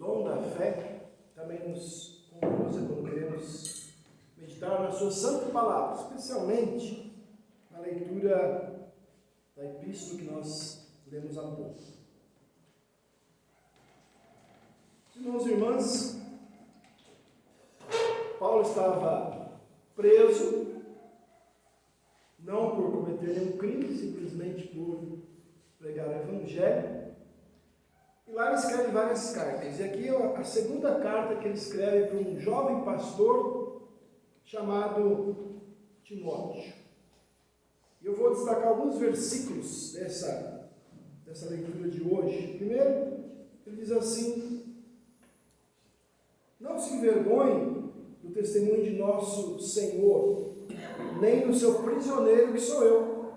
dom da fé também nos conduza quando queremos meditar na sua santa palavra, especialmente na leitura da epístola que nós lemos há pouco. Irmãos e irmãs, Paulo estava preso, não por cometer nenhum crime, simplesmente por pregar o Evangelho. E lá ele escreve várias cartas. E aqui é a segunda carta que ele escreve para um jovem pastor chamado Timóteo. E eu vou destacar alguns versículos dessa leitura de hoje. Primeiro, ele diz assim: não se envergonhe do testemunho de nosso Senhor, nem do seu prisioneiro que sou eu.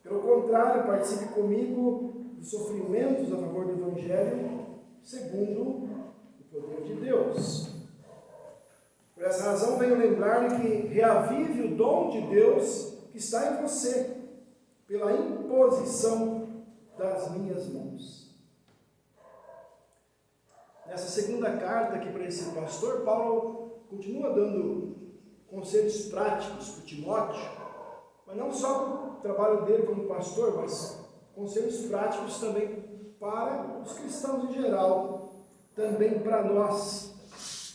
Pelo contrário, participe comigo dos sofrimentos a favor do Evangelho, segundo o poder de Deus. Por essa razão, venho lembrar-lhe que reavive o dom de Deus que está em você, pela imposição das minhas mãos. Nessa segunda carta aqui para esse pastor, Paulo continua dando conselhos práticos para Timóteo, mas não só para o trabalho dele como pastor, mas conselhos práticos também para os cristãos em geral, também para nós.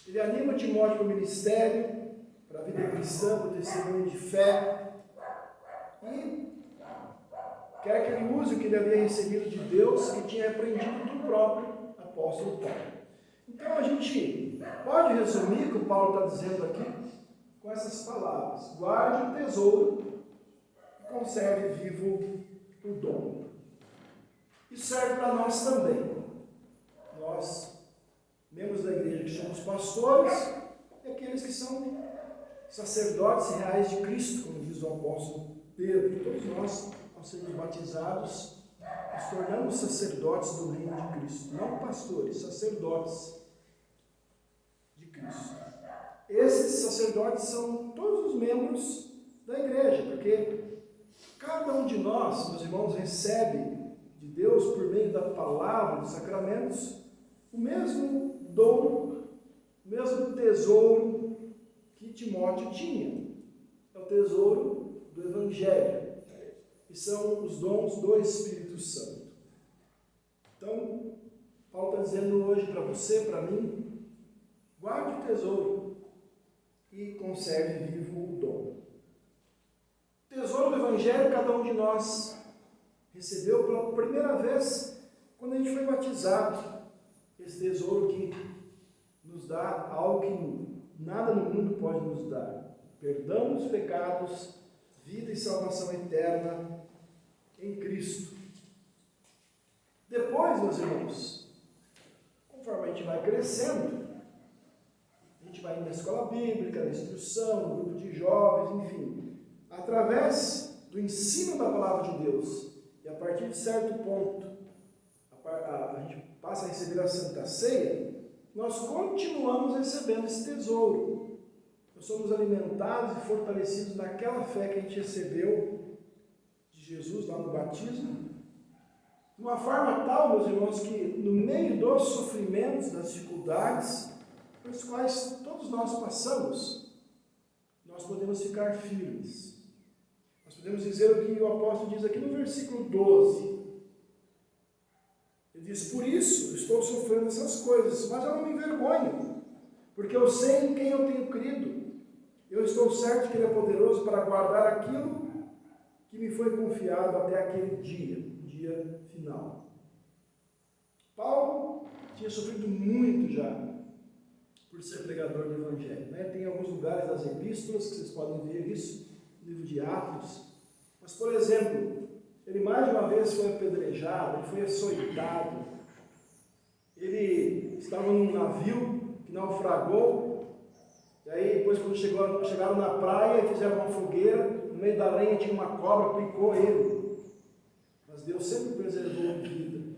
Ele anima Timóteo para o ministério, para a vida cristã, para o testemunho de fé, e quer que ele use o que ele havia recebido de Deus, que tinha aprendido do próprio apóstolo Paulo. Então a gente pode resumir o que o Paulo está dizendo aqui com essas palavras: guarde o tesouro e conserve vivo o dom. Isso serve para nós também. Nós, membros da igreja que somos pastores, e aqueles que são sacerdotes reais de Cristo, como diz o apóstolo Pedro. Todos nós, ao sermos batizados, nos tornamos sacerdotes do reino de Cristo. Não pastores, sacerdotes de Cristo. Esses sacerdotes são todos os membros da igreja, porque cada um de nós, meus irmãos, recebe de Deus, por meio da palavra, dos sacramentos, o mesmo dom, o mesmo tesouro que Timóteo tinha. É o tesouro do Evangelho, que são os dons do Espírito Santo. Então, Paulo está dizendo hoje para você, para mim: guarde o tesouro e conserve vivo o dom. O tesouro do Evangelho, cada um de nós recebeu pela primeira vez quando a gente foi batizado. Esse tesouro que nos dá algo que nada no mundo pode nos dar: perdão dos pecados, vida e salvação eterna em Cristo. Depois, meus irmãos, conforme a gente vai crescendo, a gente vai indo na escola bíblica, na instrução, no grupo de jovens, enfim, através do ensino da palavra de Deus, e a partir de certo ponto, a gente passa a receber a Santa Ceia, nós continuamos recebendo esse tesouro. Nós somos alimentados e fortalecidos naquela fé que a gente recebeu de Jesus lá no batismo, de uma forma tal, meus irmãos, que no meio dos sofrimentos, das dificuldades, pelos quais todos nós passamos, nós podemos ficar firmes. Nós podemos dizer o que o apóstolo diz aqui no versículo 12. Ele diz: por isso eu estou sofrendo essas coisas, mas eu não me envergonho, porque eu sei em quem eu tenho crido. Eu estou certo que Ele é poderoso para guardar aquilo que me foi confiado até aquele dia, o dia final. Paulo tinha sofrido muito já por ser pregador do Evangelho, né? Tem alguns lugares das epístolas que vocês podem ver isso, no livro de Atos. Mas, por exemplo, ele mais de uma vez foi apedrejado, ele foi açoitado, ele estava num navio que naufragou, e aí depois quando chegaram na praia, fizeram uma fogueira, no meio da lenha tinha uma cobra, picou ele, mas Deus sempre preservou a vida.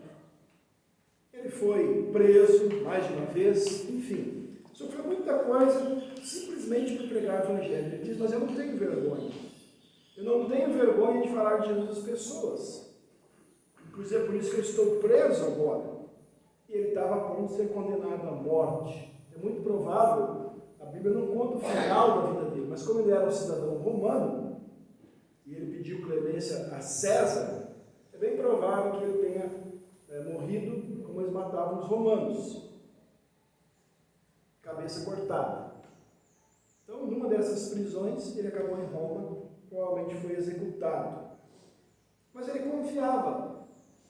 Ele foi preso mais de uma vez, enfim, sofreu muita coisa simplesmente por pregar o Evangelho. Ele diz: mas eu não tenho vergonha. Eu não tenho vergonha de falar de Jesus às pessoas. Inclusive é por isso que eu estou preso agora. E ele estava a ponto não ser condenado à morte. É muito provável, a Bíblia não conta o final da vida dele, mas como ele era um cidadão romano, e ele pediu clemência a César, é bem provável que ele tenha morrido como eles matavam os romanos, cabeça cortada. Então, numa dessas prisões, ele acabou em Roma, provavelmente foi executado. Mas ele confiava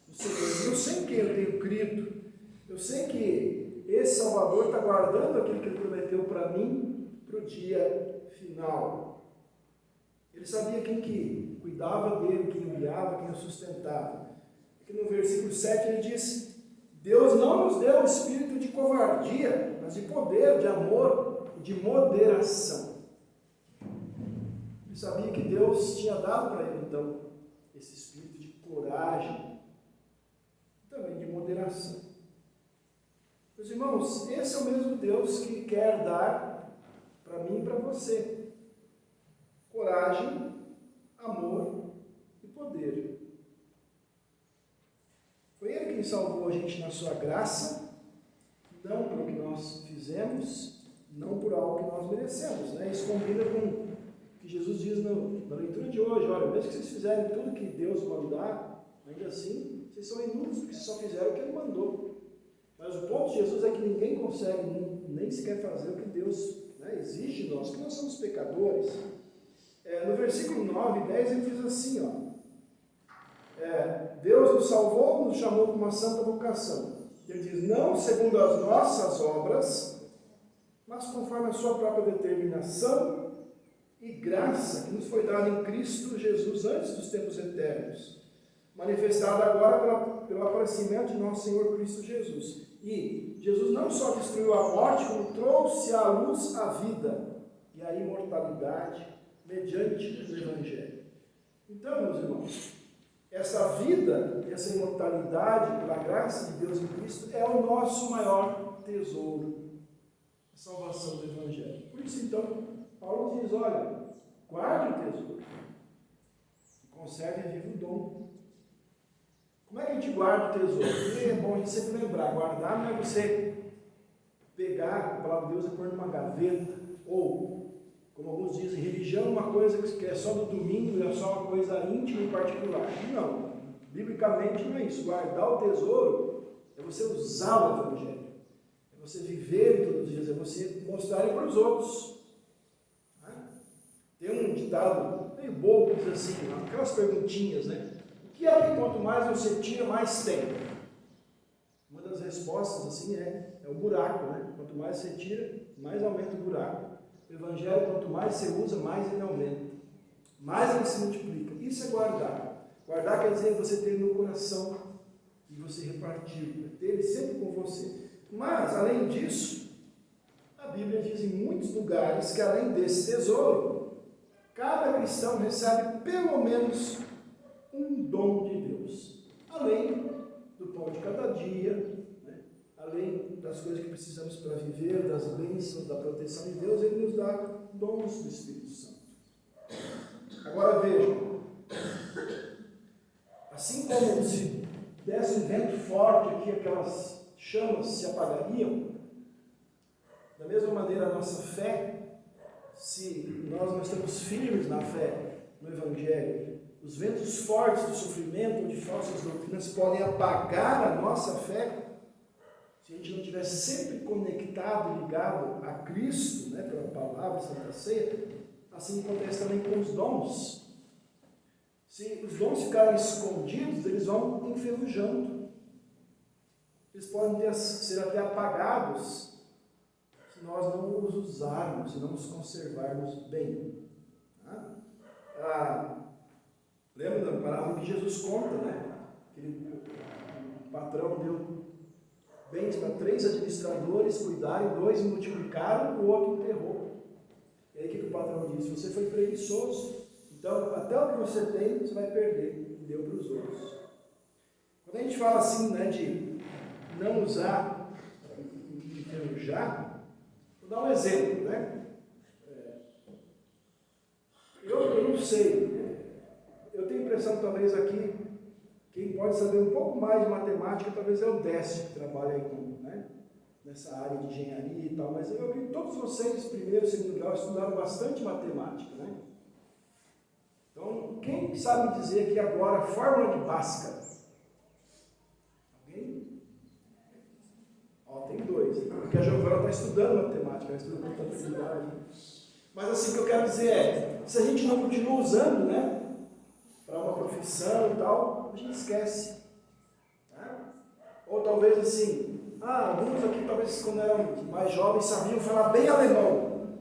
no Senhor. Eu sei que eu tenho crido, eu sei que esse Salvador está guardando aquilo que ele prometeu para mim para o dia final. Ele sabia quem que cuidava dele, quem o guiava, quem o sustentava. Aqui no versículo 7 ele diz: Deus não nos deu o espírito de covardia, mas de poder, de amor e de moderação. Ele sabia que Deus tinha dado para ele, então, esse espírito de coragem, também de moderação. Meus irmãos, esse é o mesmo Deus que quer dar para mim e para você. Coragem, amor e poder. Foi Ele quem salvou a gente na sua graça, não pelo que nós fizemos, não por algo que nós merecemos. Né? Isso combina com o que Jesus diz na leitura de hoje. Olha, mesmo que vocês fizerem tudo que Deus mandar, ainda assim, vocês são inúteis, porque vocês só fizeram o que Ele mandou. Mas o ponto de Jesus é que ninguém consegue nem sequer fazer o que Deus exige de nós, porque nós somos pecadores. No versículo 9 e 10 ele diz assim, ó, Deus nos salvou, nos chamou com uma santa vocação. Ele diz, não segundo as nossas obras, mas conforme a sua própria determinação e graça que nos foi dada em Cristo Jesus antes dos tempos eternos, manifestada agora pelo aparecimento de nosso Senhor Cristo Jesus. E Jesus não só destruiu a morte, como trouxe à luz a vida e a imortalidade mediante o Evangelho. Então, meus irmãos, essa vida, essa imortalidade, pela graça de Deus em Cristo, é o nosso maior tesouro, a salvação do Evangelho. Por isso, então, Paulo diz, olha, guarde o tesouro, conserve vivo o dom. Como é que a gente guarda o tesouro? É bom a gente sempre lembrar, guardar não é você pegar a palavra de Deus e pôr numa gaveta, ou, como alguns dizem, religião é uma coisa que é só no domingo, é só uma coisa íntima e particular. Não, biblicamente não é isso. Guardar o tesouro é você usar o Evangelho, é você viver todos os dias, é você mostrar ele para os outros. Tem um ditado meio bobo que diz assim, aquelas perguntinhas, né? O que é que quanto mais você tira, mais tem? Uma das respostas assim é o buraco, né? Quanto mais você tira, mais aumenta o buraco. O Evangelho, quanto mais você usa, mais ele aumenta. Mais ele se multiplica. Isso é guardar. Guardar quer dizer você ter no coração e você repartir, ter ele sempre com você. Mas, além disso, a Bíblia diz em muitos lugares que além desse tesouro, cada cristão recebe pelo menos um dom de Deus, além do pão de cada dia, né? Além das coisas que precisamos para viver, das bênçãos, da proteção de Deus, Ele nos dá dons do Espírito Santo. Agora vejam, assim como se desse um vento forte aqui, aquelas chamas se apagariam, da mesma maneira a nossa fé, se nós não estamos firmes na fé, no Evangelho, os ventos fortes do sofrimento ou de falsas doutrinas podem apagar a nossa fé, se a gente não estiver sempre conectado, ligado a Cristo, né, pela palavra, Santa Ceia. Assim acontece também com os dons. Se os dons ficarem escondidos, eles vão enferrujando. Eles podem ser até apagados se nós não os usarmos, se não os conservarmos bem. Lembra da parábola que Jesus conta, né? O patrão deu bens para 3 administradores, cuidaram, 2 multiplicaram, o outro enterrou. E aí o que o patrão disse? Você foi preguiçoso, então até o que você tem, você vai perder, e deu para os outros. Quando a gente fala assim, né, de não usar e enferrujar, vou dar um exemplo, né? Eu não sei. Eu tenho a impressão que talvez aqui, quem pode saber um pouco mais de matemática, talvez é o Décio que trabalha aí com, né? nessa área de engenharia e tal, mas eu vi que todos vocês, primeiro e segundo grau, estudaram bastante matemática, né? Então, quem sabe dizer aqui agora a fórmula de Bhaskara? Alguém? Ó, tem dois, porque a Giovana está estudando matemática, ela estuda contabilidade. Mas assim, o que eu quero dizer é, se a gente não continua usando, né, para uma profissão e tal, a gente esquece. Né? Ou talvez assim, alguns aqui talvez quando eram mais jovens sabiam falar bem alemão.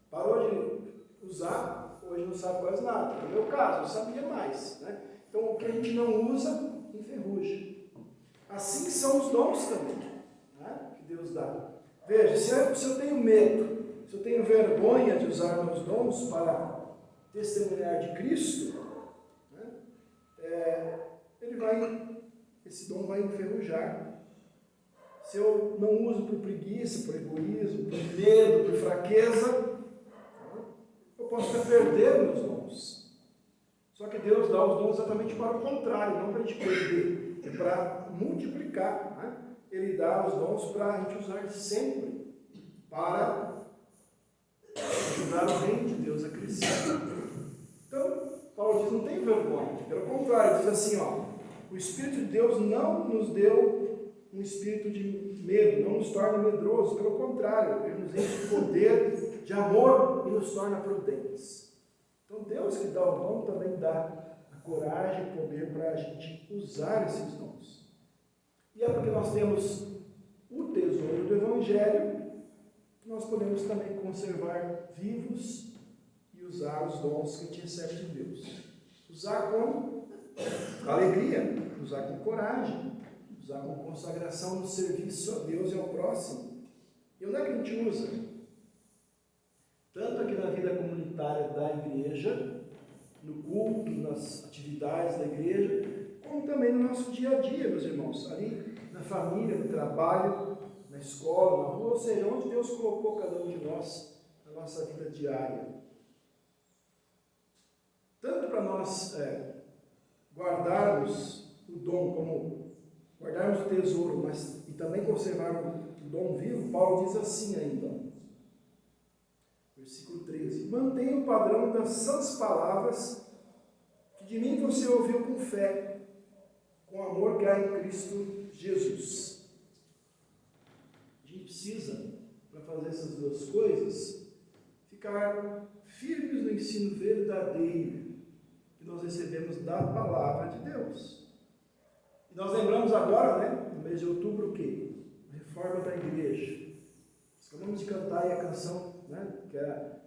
Parou de usar, hoje não sabe quase nada. No meu caso, eu sabia mais. Né? Então o que a gente não usa, enferruja. Assim são os dons também, né, que Deus dá. Veja, se eu tenho medo, se eu tenho vergonha de usar meus dons para testemunhar de Cristo, né, esse dom vai enferrujar. Se eu não uso por preguiça, por egoísmo, por medo, por fraqueza, eu posso até perder meus dons. Só que Deus dá os dons exatamente para o contrário, não para a gente perder, é para multiplicar. Né? Ele dá os dons para a gente usar sempre, para ajudar o reino de Deus a crescer. Então, Paulo diz, não tem vergonha. Pelo contrário, diz assim, o Espírito de Deus não nos deu um espírito de medo, não nos torna medrosos. Pelo contrário, Ele nos enche de poder, de amor e nos torna prudentes. Então, Deus que dá o dom também dá a coragem e o poder para a gente usar esses dons. E é porque nós temos o tesouro do Evangelho, nós podemos também conservar vivos e usar os dons que a gente recebe de Deus. Usar com alegria, usar com coragem, usar com consagração no serviço a Deus e ao próximo. E onde é que a gente usa? Tanto aqui na vida comunitária da igreja, no culto, nas atividades da igreja, como também no nosso dia a dia, meus irmãos, ali na família, no trabalho, na escola, na rua, ou seja, onde Deus colocou cada um de nós na nossa vida diária. Tanto para nós guardarmos o dom, como guardarmos o tesouro, mas e também conservar o dom vivo, Paulo diz assim ainda, versículo 13: mantenha o padrão das sãs palavras que de mim você ouviu com fé, com amor que há em Cristo Jesus. A gente precisa, para fazer essas duas coisas, ficar firmes no ensino verdadeiro que nós recebemos da palavra de Deus. E nós lembramos agora, né, no mês de outubro, o quê? A reforma da igreja. Nós acabamos de cantar aí a canção, né, que é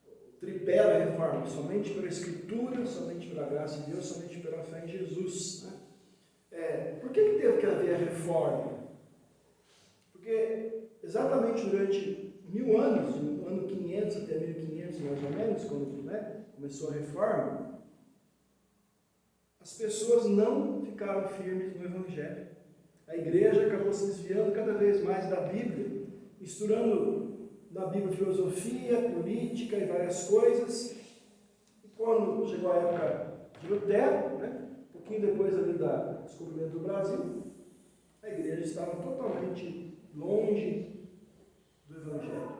o tripé da reforma, somente pela Escritura, somente pela graça de Deus, somente pela fé em Jesus. Né? Por que teve que haver a reforma? Porque exatamente durante 1000 anos, do ano 500 até 1500 mais ou menos, quando começou a reforma, as pessoas não ficaram firmes no Evangelho. A igreja acabou se desviando cada vez mais da Bíblia, misturando na Bíblia filosofia, política e várias coisas. E quando chegou a época de Lutero, um pouquinho depois ali do descobrimento do Brasil, a igreja estava totalmente longe do Evangelho.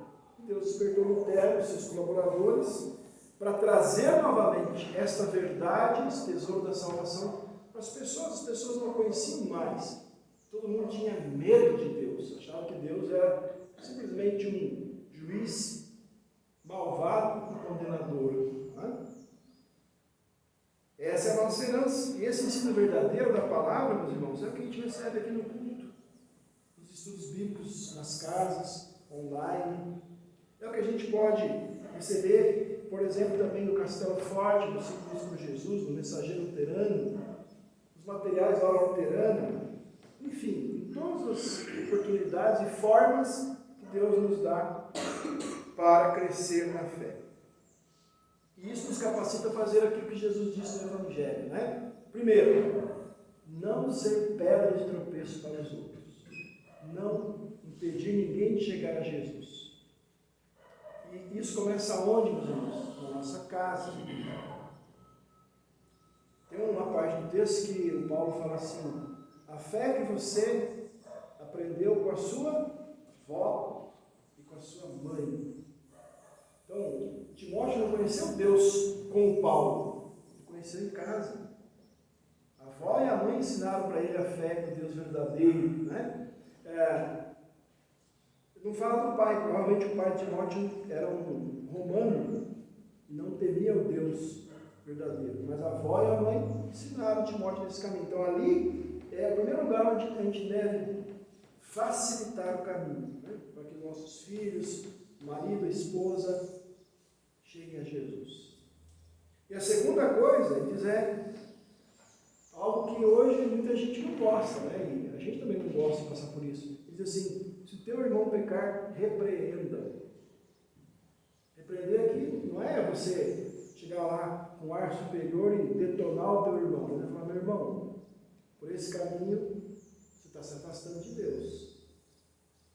Deus despertou Lutero e seus colaboradores para trazer novamente esta verdade, esse tesouro da salvação para as pessoas não conheciam mais. Todo mundo tinha medo de Deus, achava que Deus era simplesmente um juiz malvado e condenador. Essa é a nossa herança. E esse ensino verdadeiro da palavra, meus irmãos, é o que a gente recebe aqui no culto, nos estudos bíblicos, nas casas, online. É o que a gente pode receber, por exemplo, também no Castelo Forte, no Ciclo por Jesus, no Mensageiro Luterano, nos materiais da aula luterana, enfim, em todas as oportunidades e formas que Deus nos dá para crescer na fé. E isso nos capacita a fazer aquilo que Jesus disse no Evangelho, Primeiro, não ser pedra de tropeço para os outros. Não impedir ninguém de chegar a Jesus. E isso começa onde, meus irmãos? Na nossa casa. Tem uma parte do texto que o Paulo fala assim: a fé que você aprendeu com a sua Timóteo não conheceu Deus como Paulo, ele conheceu em casa. A avó e a mãe ensinaram para ele a fé no Deus verdadeiro, né? Não fala do pai, provavelmente o pai de Timóteo era um romano e não temia o Deus verdadeiro, mas a avó e a mãe ensinaram Timóteo nesse caminho. Então ali é o primeiro lugar onde a gente deve facilitar o caminho, né? Para que nossos filhos, marido, esposa, cheguem a Jesus. E a segunda coisa, ele diz, algo que hoje muita gente não gosta, né? E a gente também não gosta de passar por isso. Ele diz assim, se o teu irmão pecar, repreenda. Repreender aqui não é você chegar lá com um ar superior e detonar o teu irmão. Ele vai falar, meu irmão, por esse caminho você está se afastando de Deus.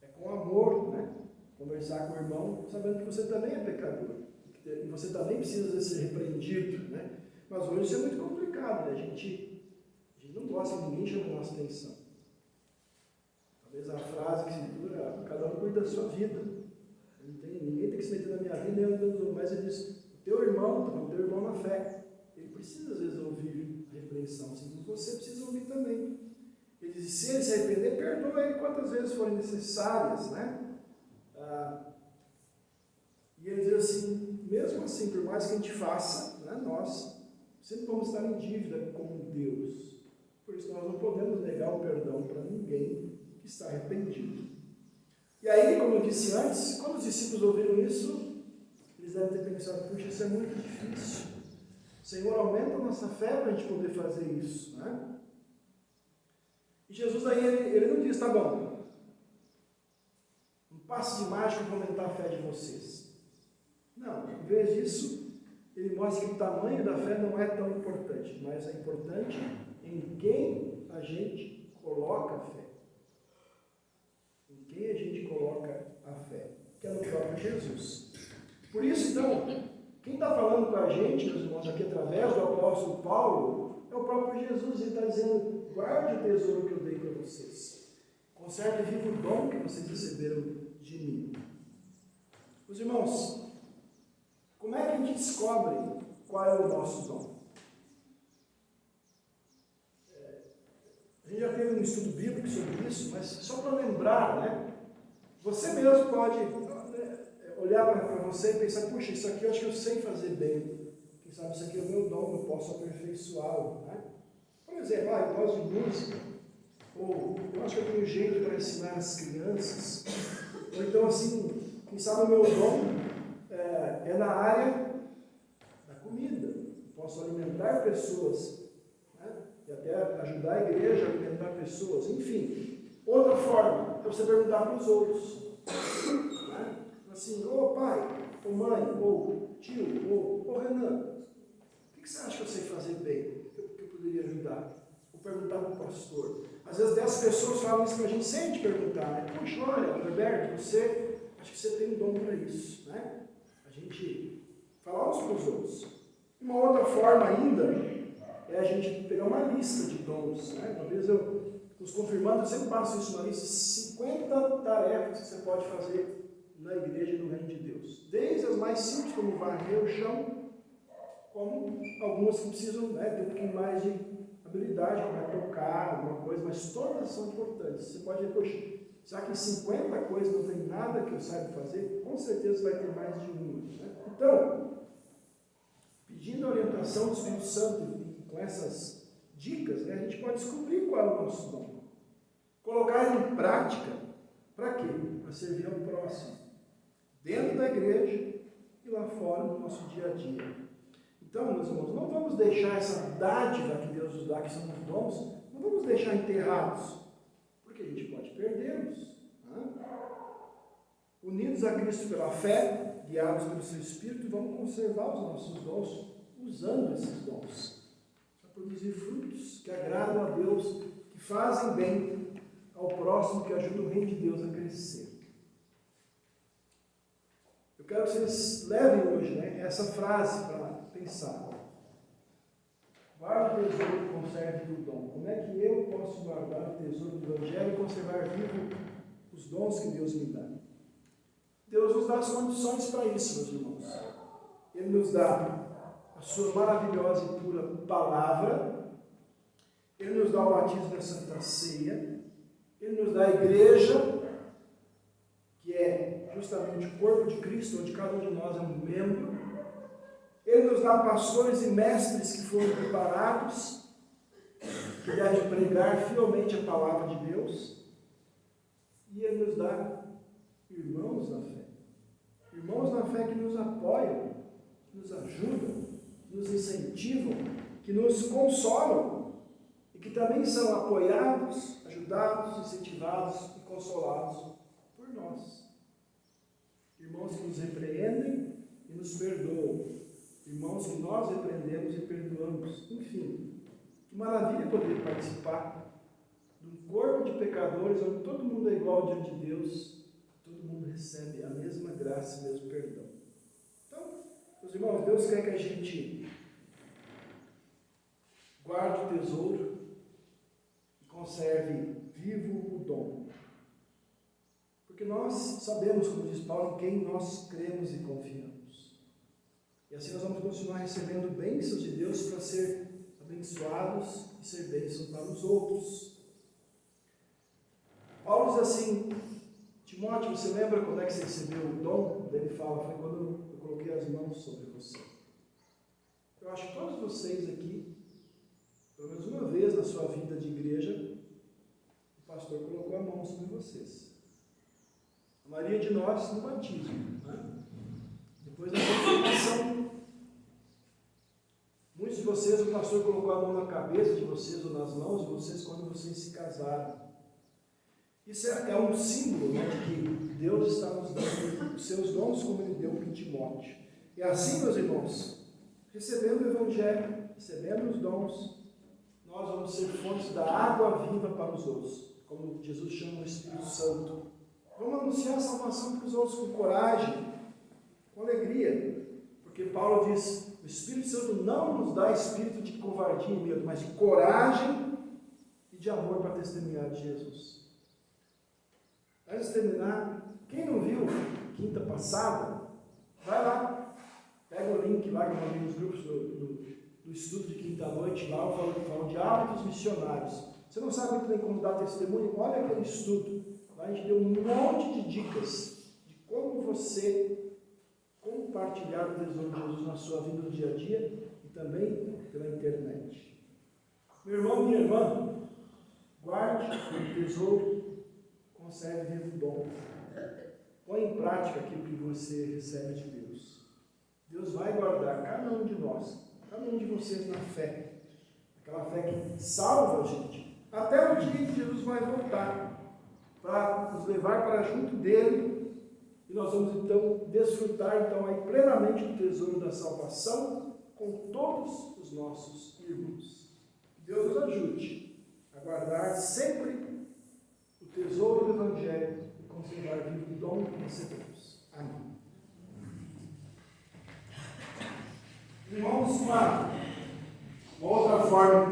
É com amor, né? Conversar com o irmão, sabendo que você também é pecador. E você também precisa ser repreendido, né? Mas hoje isso é muito complicado, né? A gente não gosta que ninguém chame a nossa atenção. Talvez a frase que se dura, cada um cuida da sua vida. Ninguém tem que se meter na minha vida, nem eu dos outros. Mas ele diz, o teu irmão na fé, ele precisa às vezes ouvir a repreensão, assim como você precisa ouvir também. Ele diz, se ele se arrepender, perdoa ele quantas vezes forem necessárias, né? E ele diz assim, mesmo assim, por mais que a gente faça, né, nós sempre vamos estar em dívida com Deus. Por isso nós não podemos negar o perdão para ninguém que está arrependido. E aí, como eu disse antes, quando os discípulos ouviram isso, eles devem ter pensado, puxa, isso é muito difícil. Senhor, aumenta a nossa fé para a gente poder fazer isso, né? E Jesus aí, ele não diz, tá bom, um passo de mágica para aumentar a fé de vocês. Não, em vez disso, ele mostra que o tamanho da fé não é tão importante, mas é importante em quem a gente coloca a fé. Em quem a gente coloca a fé, que é no próprio Jesus. Por isso, então, quem está falando com a gente, meus irmãos, aqui através do apóstolo Paulo, é o próprio Jesus. Ele está dizendo, guarde o tesouro que eu dei para vocês. Conserve vivo o dom que vocês receberam de mim. Meus irmãos, como é que a gente descobre qual é o nosso dom? A gente já teve um estudo bíblico sobre isso, mas só para lembrar, né? Você mesmo pode olhar para você e pensar, puxa, isso aqui eu acho que eu sei fazer bem. Quem sabe isso aqui é o meu dom, eu posso aperfeiçoá-lo, né? Por exemplo, eu gosto de música, ou eu acho que eu tenho jeito para ensinar as crianças, ou então assim, quem sabe o meu dom é na área da comida. Eu posso alimentar pessoas, né? E até ajudar a igreja a alimentar pessoas, enfim. Outra forma é você perguntar para os outros, né? Assim, ô pai, ô mãe, ou tio, ou Renan, o que você acha que eu sei fazer bem? Que eu poderia ajudar? Ou perguntar para o pastor. Às vezes 10 pessoas falam isso para a gente sem a gente perguntar, né? Puxa, olha, Roberto, acho que você tem um dom para isso, né? A gente falar uns para os outros. Uma outra forma ainda é a gente pegar uma lista de dons, né? Uma vez os confirmandos, eu sempre passo isso, uma lista de 50 tarefas que você pode fazer na igreja e no reino de Deus. Desde as mais simples, como varrer o chão, como algumas que precisam, né, ter um pouquinho mais de habilidade, como tocar, alguma coisa, mas todas são importantes. Você pode dizer, poxa, já que em 50 coisas não tem nada que eu saiba fazer, com certeza vai ter mais de uma, né? Então, pedindo a orientação do Espírito Santo e com essas dicas, né, a gente pode descobrir qual é o nosso dom. Colocar ele em prática, para quê? Para servir ao próximo. Dentro da igreja e lá fora no nosso dia a dia. Então, meus irmãos, não vamos deixar essa dádiva que Deus nos dá, que são os dons, não vamos deixar enterrados, porque a gente pode perdê-los. Né? Unidos a Cristo pela fé, guiados pelo seu Espírito, vamos conservar os nossos dons, usando esses dons, para produzir frutos que agradam a Deus, que fazem bem ao próximo, que ajudam o reino de Deus a crescer. Eu quero que vocês levem hoje, né, essa frase para pensar. Guarde o tesouro e conserve o dom. Como é que eu posso guardar o tesouro do Evangelho e conservar vivo os dons que Deus me dá? Deus nos dá as condições para isso, meus irmãos. Ele nos dá a sua maravilhosa e pura palavra, Ele nos dá o batismo da Santa Ceia, Ele nos dá a igreja, que é justamente o corpo de Cristo, onde cada um de nós é um membro. Ele nos dá pastores e mestres que foram preparados, que devem pregar fielmente a palavra de Deus. E Ele nos dá irmãos na fé. Irmãos na fé que nos apoiam, que nos ajudam, que nos incentivam, que nos consolam e que também são apoiados, ajudados, incentivados e consolados por nós. Irmãos que nos repreendem e nos perdoam. Irmãos que nós repreendemos e perdoamos. Enfim, que maravilha poder participar de um corpo de pecadores onde todo mundo é igual diante de Deus, todo mundo recebe a mesma graça e o mesmo perdão. Então, meus irmãos, Deus quer que a gente guarde o tesouro e conserve vivo o dom. Porque nós sabemos, como diz Paulo, em quem nós cremos e confiamos. E assim nós vamos continuar recebendo bênçãos de Deus para ser abençoados e ser bênção para os outros. Paulo diz assim: Timóteo, você lembra quando é que você recebeu o dom? Ele fala, foi quando eu coloquei as mãos sobre você. Eu acho que todos vocês aqui, pelo menos uma vez na sua vida de igreja, o pastor colocou a mão sobre vocês. A maioria de nós no batismo, né? Depois da confirmação, muitos de vocês, o pastor colocou a mão na cabeça de vocês ou nas mãos de vocês quando vocês se casaram. Isso é um símbolo, né, de que Deus está nos dando os seus dons como Ele deu para Timóteo. E assim, meus irmãos, recebendo o Evangelho, recebendo os dons, nós vamos ser fontes da água viva para os outros, como Jesus chama o Espírito Santo. Vamos anunciar a salvação para os outros com coragem, com alegria, porque Paulo diz, o Espírito Santo não nos dá espírito de covardia e medo, mas de coragem e de amor para testemunhar de Jesus. Antes de terminar, quem não viu quinta passada, vai lá, pega o link lá que eu mandei nos grupos do estudo de quinta-noite, lá eu falo de hábitos missionários. Você não sabe muito bem como dar testemunho? Olha aquele estudo. Lá a gente deu um monte de dicas de como você compartilhar o tesouro de Jesus na sua vida no dia a dia e também pela internet. Meu irmão, minha irmã, guarde o tesouro, conserve vivo o dom. Põe em prática aquilo que você recebe de Deus. Deus vai guardar cada um de nós, cada um de vocês na fé. Aquela fé que salva a gente. Até o dia que Jesus vai voltar para nos levar para junto dele. E nós vamos então desfrutar aí plenamente do tesouro da salvação com todos os nossos irmãos. Que Deus nos ajude a guardar sempre o tesouro do Evangelho e conservar vivo o dom que recebemos. Amém. Irmãos, uma outra forma